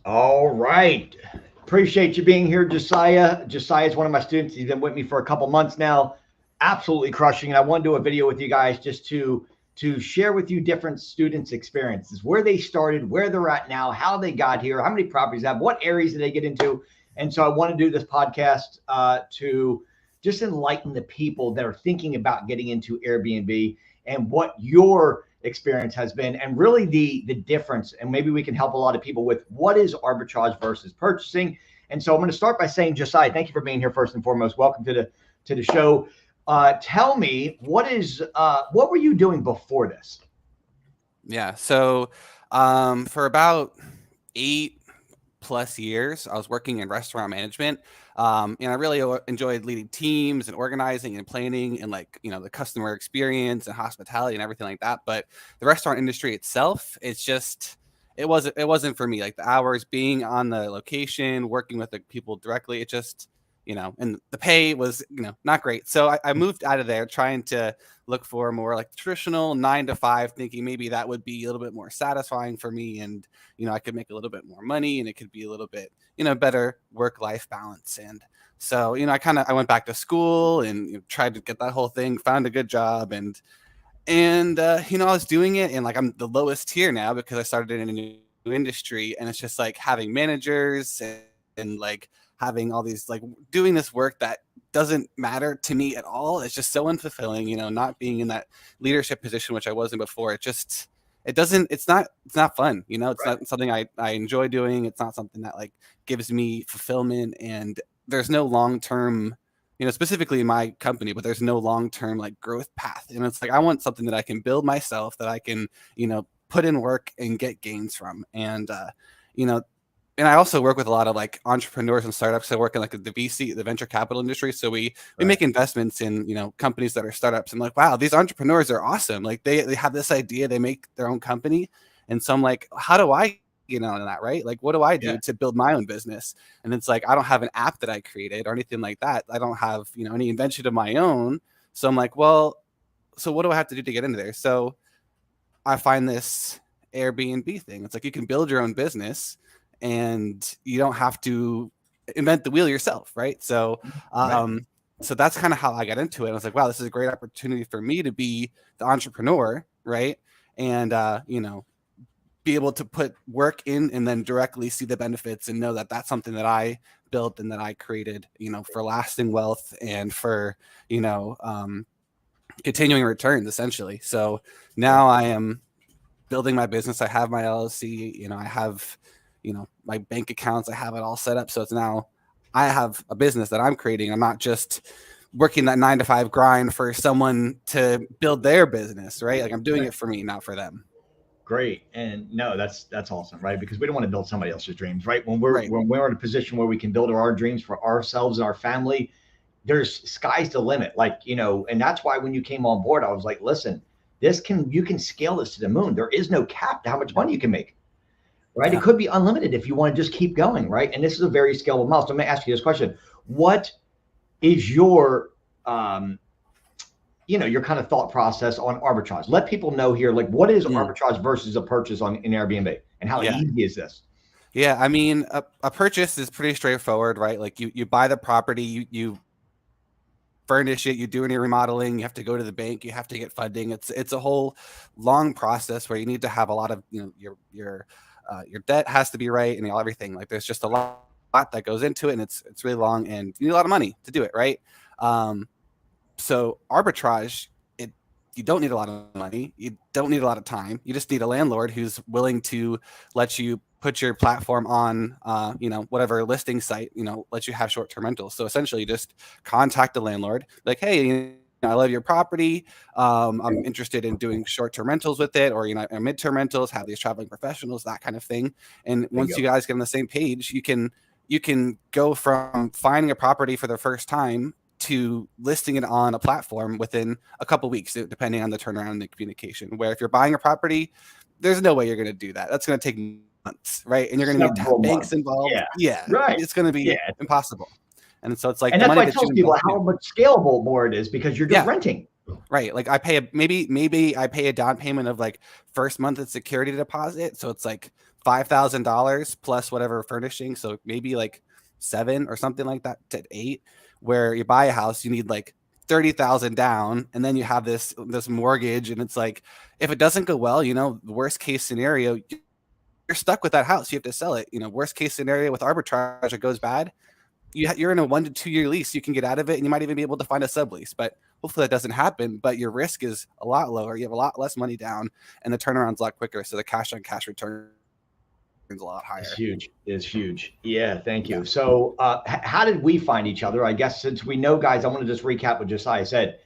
All right. Appreciate you being here, Josiah. Josiah is one of my students. He's been with me for a couple months now. Absolutely crushing. And I want to do a video with you guys just to share with you different students' experiences, where they started, where they're at now, how they got here, how many properties they have, what areas did they get into. And so I want to do this podcast to just enlighten the people that are thinking about getting into Airbnb and what your experience has been, and really the difference, and maybe we can help a lot of people with what is arbitrage versus purchasing. And so I'm going to start by saying, Josiah, thank you for being here first and foremost. Welcome to the show. Tell me, what were you doing before this? Yeah. So for about 8+ years, I was working in restaurant management. And I really enjoyed leading teams and organizing and planning and the customer experience and hospitality and everything like that. But the restaurant industry itself, it wasn't for me. Like the hours being on the location, working with the people directly, it just, and the pay was, not great. So I moved out of there trying to look for more like the traditional 9 to 5, thinking maybe that would be a little bit more satisfying for me. And, I could make a little bit more money and it could be a little bit, better work-life balance. And so, I went back to school and tried to get that whole thing, found a good job. And I was doing it, and like I'm the lowest tier now because I started in a new industry, and it's just like having managers and like having all these, like, doing this work that doesn't matter to me at all. It's just so unfulfilling, not being in that leadership position, which I wasn't before. It's not fun, it's Right. not something I enjoy doing. It's not something that like gives me fulfillment, and there's no long-term, specifically in my company, but there's no long-term like growth path. And it's like, I want something that I can build myself, that I can, put in work and get gains from. You know, and I also work with a lot of like entrepreneurs and startups. I work in like the VC, the venture capital industry. So we Right. make investments in, companies that are startups. And like, wow, these entrepreneurs are awesome. Like they have this idea, they make their own company. And so I'm like, how do I get on that, right? Like, what do I Yeah. do to build my own business? And it's like, I don't have an app that I created or anything like that. I don't have, any invention of my own. So I'm like, well, so what do I have to do to get into there? So I find this Airbnb thing. It's like you can build your own business and you don't have to invent the wheel yourself, right? So Right. so that's kind of how I got into it. I was like, wow, this is a great opportunity for me to be the entrepreneur, right? And be able to put work in and then directly see the benefits and know that that's something that I built and that I created, for lasting wealth and for, you know, um, continuing returns essentially. So Right. now I am building my business. I have my LLC, I have, my bank accounts, I have it all set up. So it's now I have a business that I'm creating. I'm not just working that 9 to 5 grind for someone to build their business, right? Like I'm doing Right. it for me, not for them. Great. And no, that's awesome, right? Because we don't want to build somebody else's dreams, right? When we're Right. when we're in a position where we can build our dreams for ourselves and our family, there's sky's the limit. Like, and that's why when you came on board, I was like, listen, you can scale this to the moon. There is no cap to how much money you can make, right? It Yeah. could be unlimited if you want to just keep going, right? And this is a very scalable model. So I'm going to ask you this question. What is um, your kind of thought process on arbitrage? Let people know here, like, what is Mm. arbitrage versus a purchase on in Airbnb, and how Yeah. easy is this? Yeah. I mean, a purchase is pretty straightforward, right? Like you buy the property, you furnish it, you do any remodeling, you have to go to the bank, you have to get funding. It's a whole long process where you need to have a lot of, your debt has to be right and everything. Like there's just a lot that goes into it, and it's really long, and you need a lot of money to do it, right? Um, so arbitrage, it you don't need a lot of money, you don't need a lot of time, you just need a landlord who's willing to let you put your platform on whatever listing site, let you have short-term rentals. So essentially just contact the landlord like, hey, I love your property, I'm interested in doing short-term rentals with it, or midterm rentals, have these traveling professionals, that kind of thing. And There you once go. you guys get on the same page, you can go from finding a property for the first time to listing it on a platform within a couple weeks, depending on the turnaround and the communication. Where if you're buying a property, there's no way you're going to do that. That's going to take months, right? And you're going to need to have Several banks months. involved. Yeah. Yeah, Right. it's going to be Yeah. impossible. And so it's like And the that's money why I that tell you people invest. Yeah, how much scalable more it is, because you're just yeah, renting. Right. Like I pay maybe I pay a down payment of like first month of security deposit. So it's like $5,000 plus whatever furnishing. So maybe like 7 or something like that to 8, where you buy a house, you need like 30,000 down, and then you have this mortgage, and it's like, if it doesn't go well, the worst case scenario, you're stuck with that house. You have to sell it. Worst case scenario with arbitrage, it goes bad. You're in a 1 to 2 year lease. You can get out of it, and you might even be able to find a sublease. But hopefully that doesn't happen. But your risk is a lot lower. You have a lot less money down, and the turnaround's a lot quicker. So the cash on cash return is a lot higher. It's huge. It's huge. Yeah, thank you. Yeah. So how did we find each other? I guess since we know, guys, I want to just recap what Josiah said.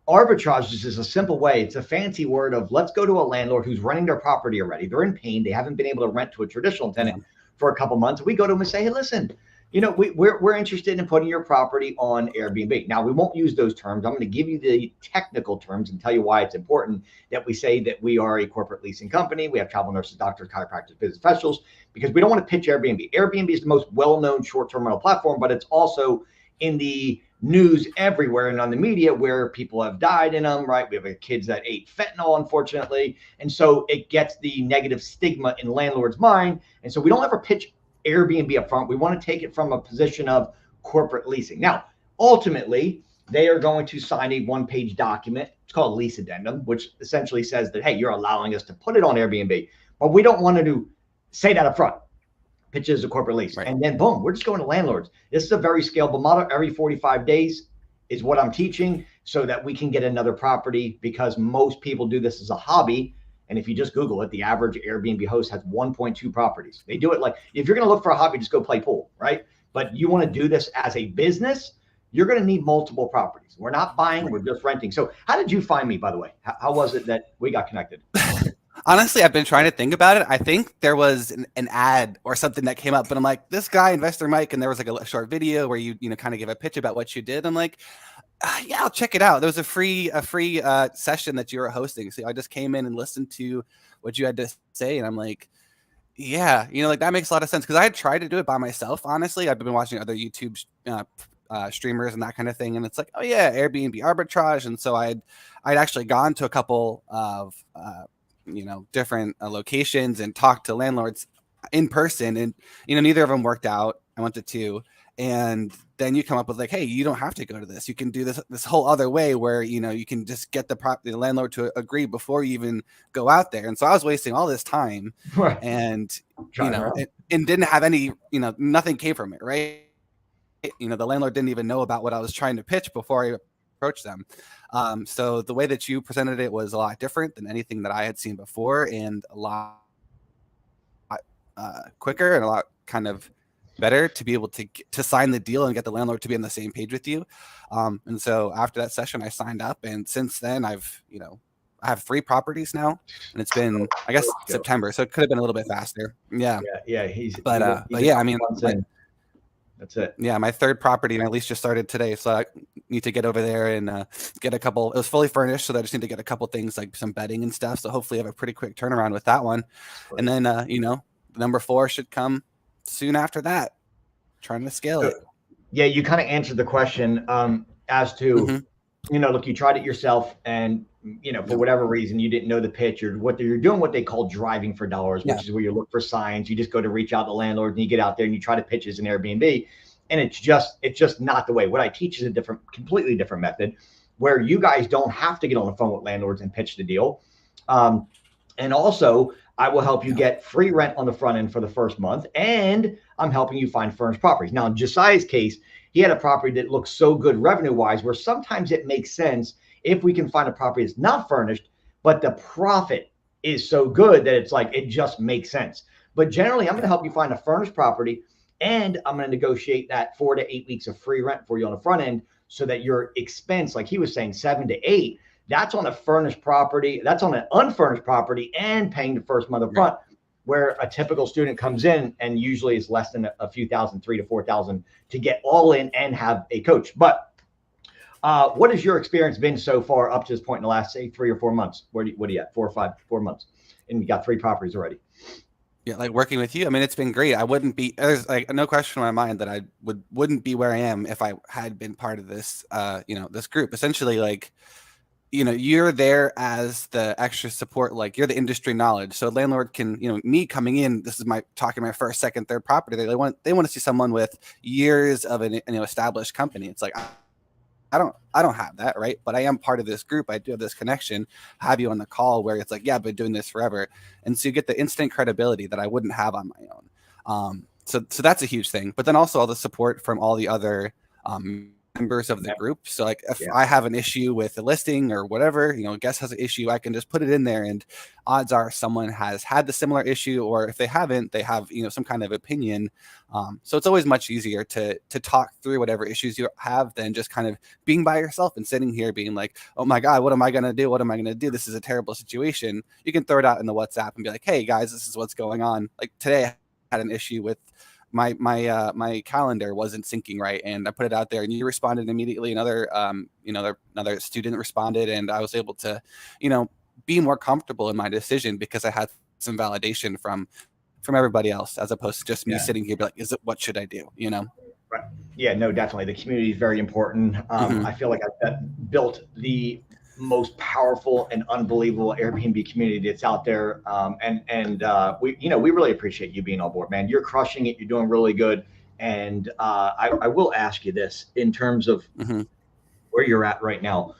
Arbitrage is a simple way. It's a fancy word of let's go to a landlord who's renting their property already. They're in pain. They haven't been able to rent to a traditional tenant for a couple months. We go to them and say, hey, listen, we're interested in putting your property on Airbnb. Now, we won't use those terms. I'm going to give you the technical terms and tell you why it's important that we say that we are a corporate leasing company. We have travel nurses, doctors, chiropractors, business professionals, because we don't want to pitch Airbnb. Airbnb is the most well-known short-term rental platform, but it's also in the news everywhere and on the media where people have died in them, right? We have kids that ate fentanyl, unfortunately. And so it gets the negative stigma in landlords' mind. And so we don't ever pitch Airbnb up front. We want to take it from a position of corporate leasing. Now, ultimately, they are going to sign a one-page document. It's called a lease addendum, which essentially says that, hey, you're allowing us to put it on Airbnb. But we don't want to say that up front. Pitch as a corporate lease. Right. And then boom, we're just going to landlords. This is a very scalable model. Every 45 days is what I'm teaching so that we can get another property, because most people do this as a hobby. And if you just Google it, the average Airbnb host has 1.2 properties. They do it like, if you're going to look for a hobby, just go play pool, right? But you want to do this as a business, you're going to need multiple properties. We're not buying, we're just renting. So how did you find me, by the way? How was it that we got connected? Honestly, I've been trying to think about it. I think there was an ad or something that came up, but I'm like, this guy, Investor Mike, and there was like a short video where you kind of give a pitch about what you did. I'm like, yeah, I'll check it out. There was a free session that you were hosting. So I just came in and listened to what you had to say. And I'm like, yeah, like that makes a lot of sense. Cause I had tried to do it by myself. Honestly, I've been watching other YouTube streamers and that kind of thing. And it's like, oh yeah, Airbnb Arbitrage. And so I'd actually gone to a couple of, different locations and talked to landlords in person, and neither of them worked out. I went to 2, and then you come up with like, hey, you don't have to go to this. You can do this whole other way where you can just get the landlord to agree before you even go out there. And so I was wasting all this time, and and didn't have any, nothing came from it, right? The landlord didn't even know about what I was trying to pitch before I approached them. So the way that you presented it was a lot different than anything that I had seen before, and a lot quicker and a lot kind of better to be able to sign the deal and get the landlord to be on the same page with you. And so after that session, I signed up, and since then I have 3 properties now, and it's been, I guess, September, so it could have been a little bit faster. Yeah. But yeah, I mean, that's it. Yeah, my 3rd property, and at least just started today, so I need to get over there and get a couple. It was fully furnished, so I just need to get a couple things like some bedding and stuff. So hopefully, I have a pretty quick turnaround with that one. And then, number 4 should come soon after that. Trying to scale it. Yeah, you kind of answered the question as to, look, you tried it yourself, and for whatever reason, you didn't know the pitch, or you're doing what they call driving for dollars, which is where you look for signs. You just go to reach out to landlords, and you get out there and you try to pitch as an Airbnb, and it's just not the way. What I teach is a completely different method, where you guys don't have to get on the phone with landlords and pitch the deal. And also, I will help you get free rent on the front end for the first month, and I'm helping you find furnished properties. Now, in Josiah's case, he had a property that looks so good revenue-wise, where sometimes it makes sense if we can find a property that's not furnished, but the profit is so good that it's like, it just makes sense. But generally, I'm going to help you find a furnished property, and I'm going to negotiate that 4 to 8 weeks of free rent for you on the front end, so that your expense, like he was saying, 7 to 8, that's on a furnished property, that's on an unfurnished property, and paying the first month up front, where a typical student comes in and usually is less than a few thousand, 3,000 to 4,000 to get all in and have a coach. But what has your experience been so far up to this point in the last, say, 3 or 4 months? What are you at? 4 months, and you got 3 properties already. Yeah, like working with you, I mean, it's been great. I wouldn't be, there's like no question in my mind that I wouldn't be where I am if I had been part of this, this group. Essentially, like, you're there as the extra support, like you're the industry knowledge. So a landlord can, me coming in, this is my first, second, third property. They want to see someone with years of an established company. It's like, I don't have that, right? But I am part of this group. I do have this connection. Have you on the call where it's like, yeah, I've been doing this forever, and so you get the instant credibility that I wouldn't have on my own. So that's a huge thing. But then also all the support from all the other members of the group. So like if I have an issue with a listing or whatever, guest has an issue, I can just put it in there, and odds are someone has had the similar issue, or if they haven't, they have some kind of opinion. So it's always much easier to talk through whatever issues you have than just kind of being by yourself and sitting here being like, oh my God, what am I gonna do? What am I gonna do? This is a terrible situation. You can throw it out in the WhatsApp and be like, hey guys, this is what's going on. Like today I had an issue with my calendar wasn't syncing right, and I put it out there, and you responded immediately. Another student responded, and I was able to be more comfortable in my decision because I had some validation from everybody else, as opposed to just me sitting here be like, what should I do? Right. Yeah, no, definitely. The community is very important. I feel like I've built the most powerful and unbelievable Airbnb community that's out there. We really appreciate you being on board, man. You're crushing it. You're doing really good. And I will ask you this in terms of where you're at right now.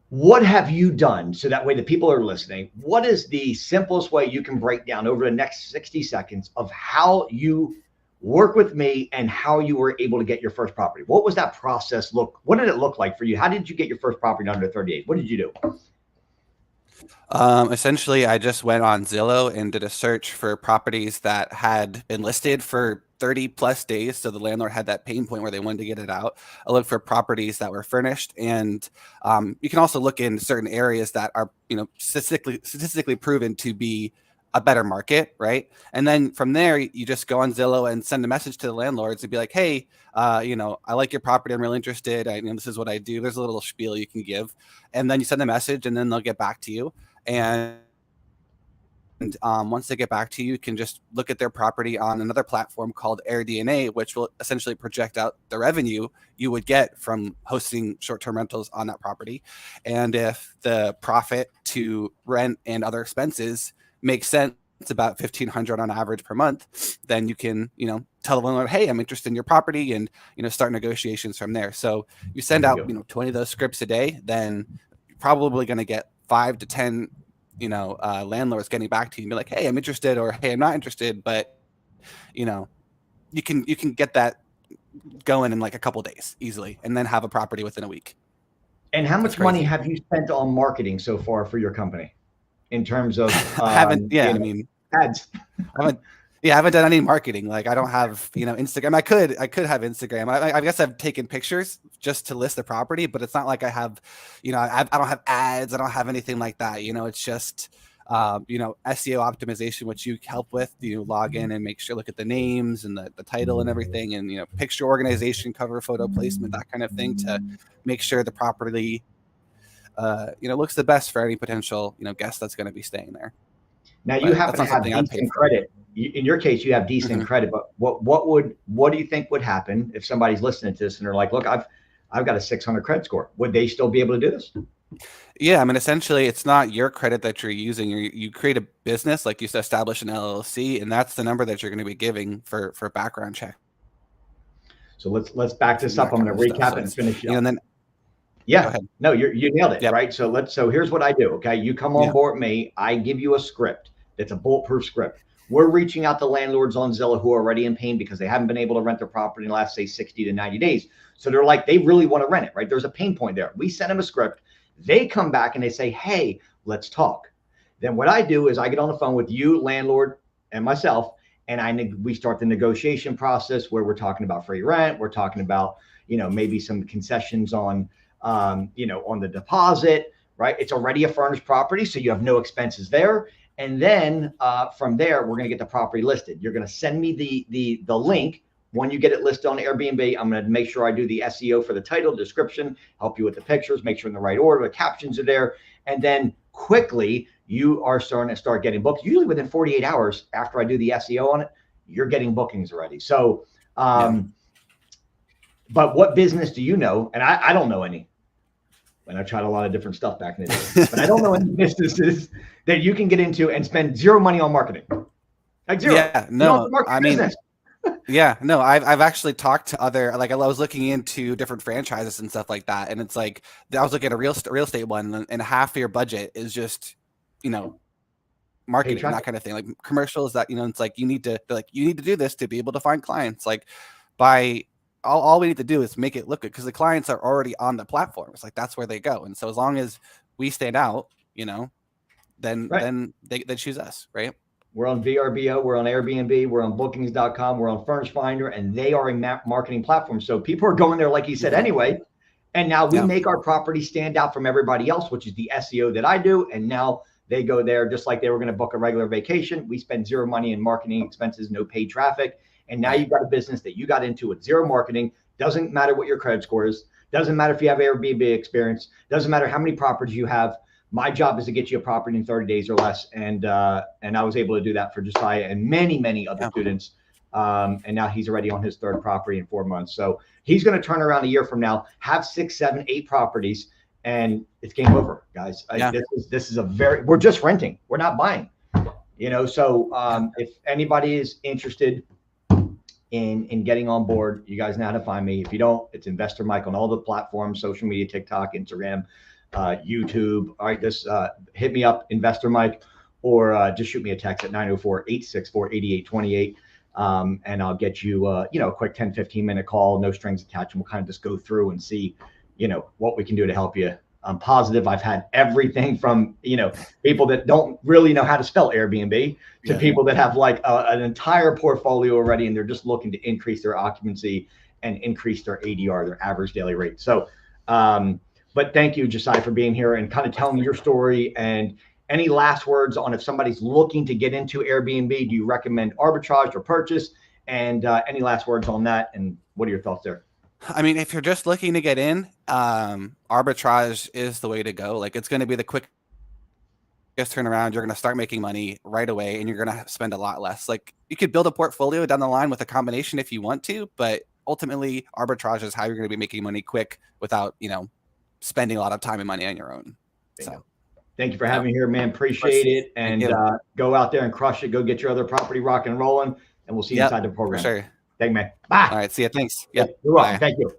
What have you done so that way the people are listening? What is the simplest way you can break down over the next 60 seconds of how you work with me and how you were able to get your first property? What was that process what did it look like for you? How did you get your first property under 30 days? What did you do? Essentially, I just went on Zillow and did a search for properties that had been listed for 30 plus days. So the landlord had that pain point where they wanted to get it out. I looked for properties that were furnished, and you can also look in certain areas that are, statistically proven to be a better market, right? And then from there, you just go on Zillow and send a message to the landlords and be like, hey, I like your property. I'm really interested. This is what I do. There's a little spiel you can give, and then you send a message, and then they'll get back to you. And once they get back to you, you can just look at their property on another platform called AirDNA, which will essentially project out the revenue you would get from hosting short-term rentals on that property. And if the profit to rent and other expenses makes sense, it's about $1,500 on average per month, then you can, tell the landlord, hey, I'm interested in your property, and, start negotiations from there. So you send out, 20 of those scripts a day, then you're probably going to get 5 to 10 landlords getting back to you and be like, hey, I'm interested, or hey, I'm not interested. But you can get that going in like a couple of days easily, and then have a property within a week. And how much money have you spent on marketing so far for your company in terms of ads? I haven't done any marketing. Like I don't have, Instagram. I could have Instagram. I guess I've taken pictures just to list the property, but it's not like I have, I don't have ads. I don't have anything like that. It's just, SEO optimization, which you help with. Log in and make sure, look at the names and the title and everything, and picture organization, cover photo placement, that kind of thing, to make sure the property, looks the best for any potential, guest that's going to be staying there. Now you happen to have decent credit. In your case, you have decent credit, but what do you think would happen if somebody's listening to this and they're like, look, I've got a 600 credit score. Would they still be able to do this? Yeah, essentially, it's not your credit that you're using. You create a business, like you establish an LLC, and that's the number that you're going to be giving for background check. So let's back this up. I'm going to recap and finish. And then no, you nailed it, right? So here's what I do. Okay, you come on board me. I give you a script that's a bulletproof script. We're reaching out to landlords on Zillow who are already in pain because they haven't been able to rent their property in the last, say, 60 to 90 days. So they're like, they really want to rent it, right? There's a pain point there. We send them a script. They come back and they say, hey, let's talk. Then what I do is I get on the phone with you, landlord, and myself, and we start the negotiation process where we're talking about free rent. We're talking about, maybe some concessions on, on the deposit, right? It's already a furnished property, so you have no expenses there. And then from there, we're going to get the property listed. You're going to send me the link. When you get it listed on Airbnb, I'm going to make sure I do the SEO for the title, description, help you with the pictures, make sure in the right order, the captions are there. And then quickly, you are starting to getting booked. Usually within 48 hours after I do the SEO on it, you're getting bookings already. So, but what business do you know? And I don't know any. And I tried a lot of different stuff back in the day, but I don't know any businesses that you can get into and spend zero money on marketing. Like zero. Yeah, no, I mean, business. yeah, no, I've actually talked to other, like I was looking into different franchises and stuff like that, and it's like I was looking at a real estate one, and half of your budget is just, you know, marketing, that kind of thing, like commercials. That, you know, it's like you need to do this to be able to find clients. Like by all we need to do is make it look good, because the clients are already on the platform. It's like that's where they go, and so as long as we stand out, you know, then they choose us, right? We're on VRBO, we're on Airbnb, we're on bookings.com, we're on Furnish Finder, and they are a marketing platform. So people are going there, like you said, anyway. And now we make our property stand out from everybody else, which is the SEO that I do. And now they go there just like they were going to book a regular vacation. We spend zero money in marketing expenses, no paid traffic. And now you've got a business that you got into with zero marketing. Doesn't matter what your credit score is. Doesn't matter if you have Airbnb experience. Doesn't matter how many properties you have. My job is to get you a property in 30 days or less. And I was able to do that for Josiah and many, many other students. And now he's already on his third property in 4 months. So he's going to turn around a year from now, have 6, 7, 8 properties, and it's game over, guys. This is we're just renting. We're not buying, you know? So if anybody is interested in getting on board, you guys know how to find me. If you don't, it's Investor Mike on all the platforms, social media, TikTok, Instagram, YouTube. All right, just hit me up, Investor Mike, or just shoot me a text at 904-864-8828. And I'll get you, you know, a quick 10, 15-minute call, no strings attached. And we'll kind of just go through and see, you know, what we can do to help you. I'm positive. I've had everything from, you know, people that don't really know how to spell Airbnb to people that have like an entire portfolio already, and they're just looking to increase their occupancy and increase their ADR, their average daily rate. So, but thank you, Josiah, for being here and kind of telling me your story. And any last words on if somebody's looking to get into Airbnb, do you recommend arbitrage or purchase? And any last words on that? And what are your thoughts there? I mean, if you're just looking to get in, arbitrage is the way to go. Like it's going to be the quickest turnaround. You're going to start making money right away, and you're going to spend a lot less. Like you could build a portfolio down the line with a combination if you want to, but ultimately arbitrage is how you're going to be making money quick without, you know, spending a lot of time and money on your own. So thank you for having me here, man. Appreciate it. And go out there and crush it. Go get your other property rock and rolling, and we'll see you inside the program. For sure. Thank you, man. Bye. All right. See you. Thanks. Yep. You're welcome. Thank you.